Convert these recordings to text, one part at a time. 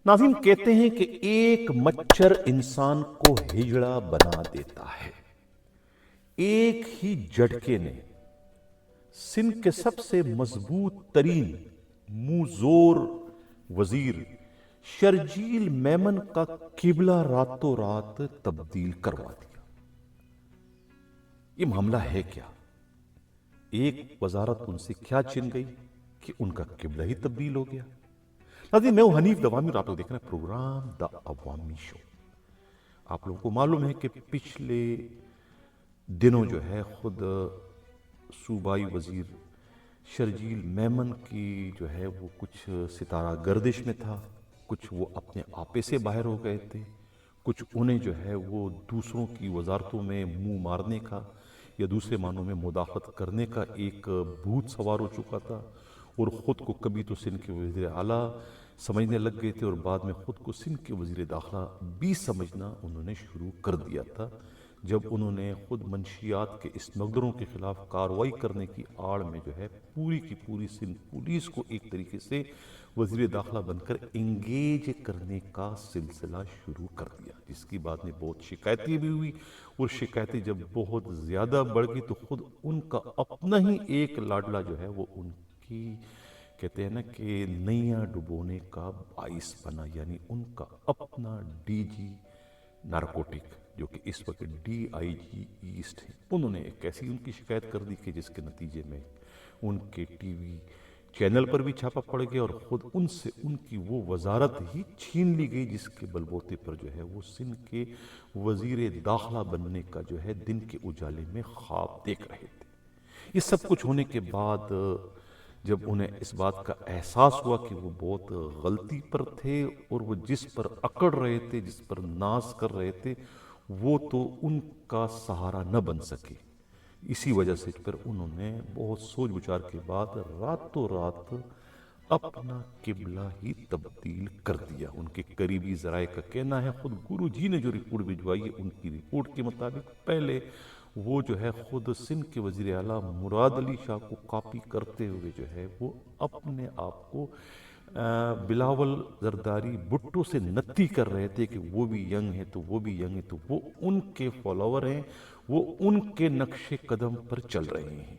नाज़रीन कहते हैं कि एक मच्छर इंसान को हिजड़ा बना देता है। एक ही झटके ने सिंध के सबसे मजबूत तरीन मुंहजोर वजीर शर्जील मेमन का किबला रातों रात तब्दील करवा दिया। ये मामला है क्या? एक वजारत उनसे क्या छिन गई कि उनका किबला ही तब्दील हो गया। नाज़रीन, मैं हूं हनीफ दवामी और आप लोग देख रहे हैं प्रोग्राम द अवामी शो। आप लोगों को मालूम है कि पिछले दिनों जो है खुद सूबाई वजीर शर्जील मेमन की जो है वो कुछ सितारा गर्दिश में था, कुछ वो अपने आपे से बाहर हो गए थे, कुछ उन्हें जो है वो दूसरों की वजारतों में मुंह मारने का या दूसरे मानों में मुदाखलत करने का एक भूत सवार हो चुका था। और ख़ुद को कभी तो सिंध के वज़ीर आला समझने लग गए थे और बाद में ख़ुद को सिंध के वज़ीर दाखिला भी समझना उन्होंने शुरू कर दिया था, जब उन्होंने ख़ुद मंशियात के स्मगलरों के ख़िलाफ़ कार्रवाई करने की आड़ में जो है पूरी की पूरी सिंध पुलिस को एक तरीके से वज़ीर दाखिला बनकर इंगेज करने का सिलसिला शुरू कर दिया, जिसकी बाद में बहुत शिकायतें भी हुई। और शिकायतें जब बहुत ज़्यादा बढ़ गई तो ख़ुद उनका अपना ही एक लाडला जो है वो उनकी कहते हैं ना कि नैया डुबोने का बाइस बना, यानी उनका अपना डीजी नारकोटिक जो कि इस वक्त डीआईजी ईस्ट है, उन्होंने एक ऐसी उनकी शिकायत कर दी कि जिसके नतीजे में उनके टीवी चैनल पर भी छापा पड़ गया और ख़ुद उनसे उनकी वो वजारत ही छीन ली गई, जिसके बलबूते पर जो है वो सिंध के वज़ीर दाखिला बनने का जो है दिन के उजाले में ख्वाब देख रहे थे। ये सब कुछ होने के बाद जब उन्हें इस बात का एहसास हुआ कि वो बहुत गलती पर थे और वो जिस पर अकड़ रहे थे, जिस पर नाज कर रहे थे, वो तो उनका सहारा न बन सके, इसी वजह से फिर उन्होंने बहुत सोच विचार के बाद रातों रात अपना किबला ही तब्दील कर दिया। उनके करीबी ज़राए का कहना है, खुद गुरु जी ने जो रिपोर्ट भिजवाई है उनकी रिपोर्ट के मुताबिक पहले वो जो है खुद सिंध के वज़ीर आला मुराद अली शाह को कॉपी करते हुए जो है वो अपने आप को बिलावल जरदारी भुट्टो से नत्ती कर रहे थे कि वो भी यंग है तो वो भी यंग है, तो वो उनके फॉलोवर हैं, वो उनके नक्शे कदम पर चल रहे हैं,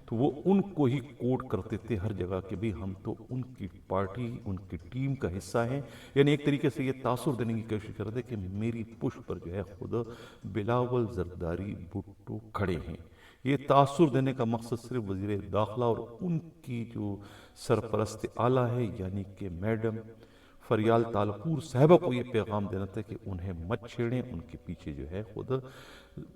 तो वो उनको ही कोट करते थे हर जगह कि भाई हम तो उनकी पार्टी उनकी टीम का हिस्सा हैं। यानी एक तरीके से ये तासुर देने की कोशिश कर रहे थे कि मेरी पुश पर जो है खुद बिलावल जरदारी भुट्टो खड़े हैं। ये तासुर देने का मकसद सिर्फ वज़ीर दाखिला और उनकी जो सरपरस्त आला है यानी कि मैडम फरियाल तालपुर साहिबा को ये पैगाम देना था कि उन्हें मत छेड़ें, उनके पीछे जो है खुद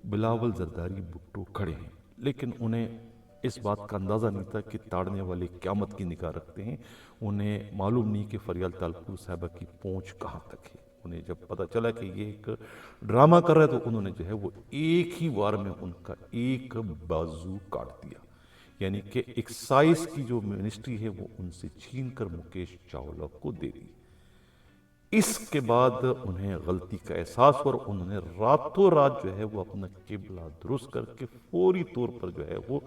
बिलावल जरदारी भुट्टो खड़े हैं। लेकिन उन्हें इस बात का अंदाज़ा नहीं था कि ताड़ने वाले क़यामत की निगाह रखते हैं। उन्हें मालूम नहीं कि फरियाल तालपुर साहिबा की पहुँच कहाँ तक है। उन्हें जब पता चला कि ये एक ड्रामा कर रहा है तो उन्होंने जो है वो एक ही वार में उनका एक बाजू काट दिया, यानी कि एक्साइज की जो मिनिस्ट्री है वो उनसे छीन कर मुकेश चावला को दे दी। इसके बाद उन्हें गलती का एहसास हुआ और उन्होंने रातों रात जो है वो अपना किबला दुरुस्त करके फौरी तौर पर जो है वो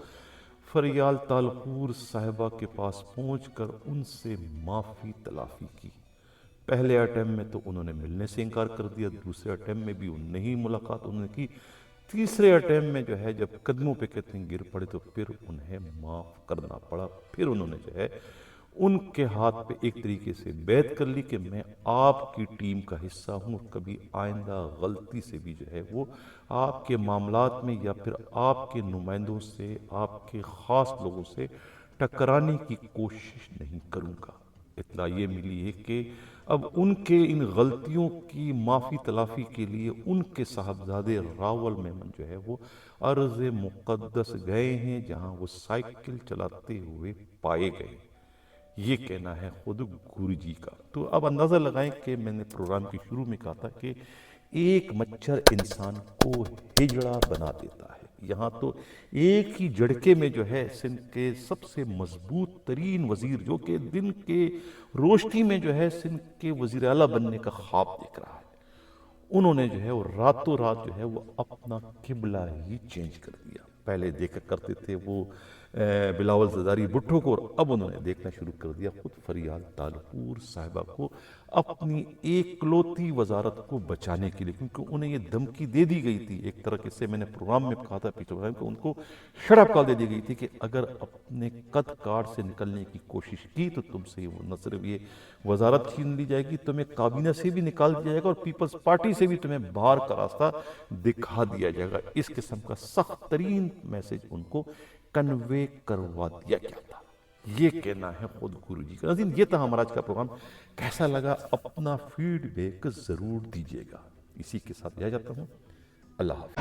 फरियाल तालपुर साहिबा के पास पहुंचकर उनसे माफ़ी तलाफी की। पहले अटैम्प्ट में तो उन्होंने मिलने से इनकार कर दिया, दूसरे अटैम्प्ट में भी नहीं मुलाकात उन्होंने की, तीसरे अटैम्प्ट में जो है जब कदमों पे कहते हैं गिर पड़े तो फिर उन्हें माफ़ करना पड़ा। फिर उन्होंने जो है उनके हाथ पे एक तरीके से बैत कर ली कि मैं आपकी टीम का हिस्सा हूँ और कभी आइंदा गलती से भी जो है वो आपके मामलात में या फिर आपके नुमाइंदों से आपके ख़ास लोगों से टकराने की कोशिश नहीं करूँगा। इत्तला ये मिली है कि अब उनके इन गलतियों की माफ़ी तलाफ़ी के लिए उनके साहबजादे रावल मेमन जो है वो अर्ज़ मुक़द्दस गए हैं, जहाँ वो साइकिल चलाते हुए पाए गए। ये कहना है खुद गुरु जी का। तो अब अंदाज़ा लगाएं कि मैंने प्रोग्राम के शुरू में कहा था कि एक मच्छर इंसान को हिजड़ा बना देता है। यहाँ तो एक ही झटके में जो है सिंध के सबसे मजबूत तरीन वजीर जो कि दिन के रोशनी में जो है सिंध के वजीर आला बनने का ख्वाब देख रहा है, उन्होंने जो है वो रातों रात जो है वो अपना किबला ही चेंज कर दिया। पहले देखा करते थे वो بلاول زرداری بھٹو کو، اور اب انہوں نے دیکھنا شروع کر دیا خود فریال تالپور صاحبہ کو اپنی ایکلوتی وزارت کو بچانے کے لیے، کیونکہ انہیں یہ دھمکی دے دی گئی تھی ایک طرح سے، میں نے پروگرام میں کہا تھا پیچھے کہ ان کو شٹ اپ کال دے دی گئی تھی کہ اگر اپنے قد کاٹ سے نکلنے کی کوشش کی تو تم سے نہ صرف یہ وزارت چھین لی جائے گی، تمہیں کابینہ سے بھی نکال دیا جائے گا، اور پیپلز پارٹی سے بھی تمہیں باہر کا راستہ دکھا دیا جائے گا۔ اس قسم کا سخت ترین میسج ان کو کنوے کروا دیا گیا تھا۔ یہ کہنا ہے خود گرو جی کا۔ ناظرین، یہ تھا ہمارا آج کا پروگرام، کیسا لگا اپنا فیڈ بیک ضرور دیجیے گا۔ اسی کے ساتھ جاتا ہوں، اللہ حافظ۔